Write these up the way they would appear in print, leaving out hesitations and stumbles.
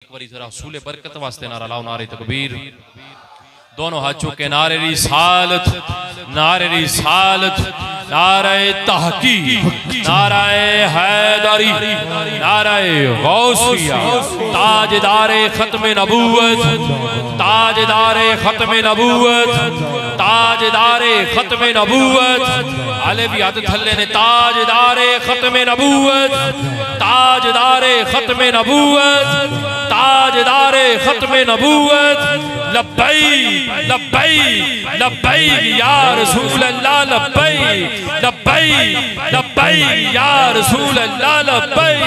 एक बारी जरा सूले बरकत वास्ते नारा लाओ, नारे तकबीर। दोनों हाथ चुके नारे रिसालत, नारे रिसालत, नारे तहकीक, नारे हैदरी, नारे गौसिया, ताजदारे खत्मे नबूवत, ताजदारे खत्मे नबूवत, ताजदारे खत्मे नबूवत। आले भी हाथ थल्ले ने ताजदारे खत्मे नबूवत, ताजदारे खत्मे नबूवत, ताजदारे खत्मे नबूवत। लब्बैक लब्बैक लब्बैक या रसूल अल्लाह, लब्बैक लब्बैक लब्बैक या रसूल अल्लाह, लब्बैक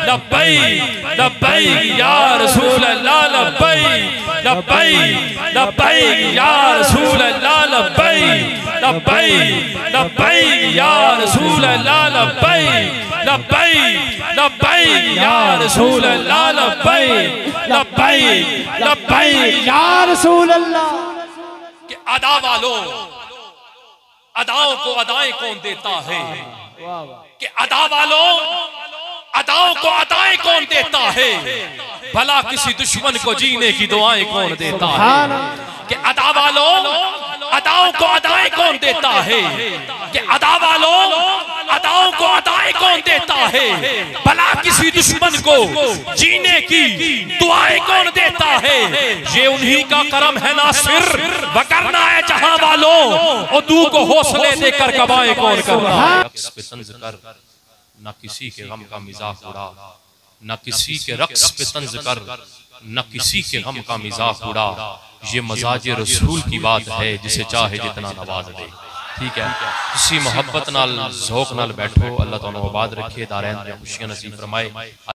लब्बैक लब्बैक या रसूल अल्लाह, लब्बैक लब्बैक लब्बैक या रसूल अल्लाह, लब्बैक लब्बैक लब्बैक या रसूल अल्लाह, लब्बैक लब्बैक लब्बैक या रसूल अल्लाह, लब्बैक लब्बैक लब्बैक या रसूल अल्लाह। कि अदा वालों, अदाओं को अदाएं कौन देता है? कि अदा वालों, अदाओं को अदाएं कौन देता है? भला किसी दुश्मन को जीने की दुआएं कौन देता है? कि अदा वालों, अदाओं को अदाएं कौन देता है? कि अदा वालों, अदाओं को अदाएं कौन देता है? भला किसी दुश्मन को जीने की दुआएं कौन देता है? ये उन्हीं का करम है नासिर, वरना है जहां वालों और तू को हौसले देकर कबाएं कौन कर रहा है? रक्स पे तंज कर, न किसी के गम का मिजाज उड़ा, न किसी के रक्स पे तंज कर, न किसी के गम का मिजाज उड़ा। ये मजाज रसूल की बात है, जिसे चाहे जितना नवाज दे। ठीक है, किसी मोहब्बत नाल ज़ौक़ नाल बैठो। अल्लाह तुहानू आबाद रखे, दारैन दी खुशियां नसीब फरमाए।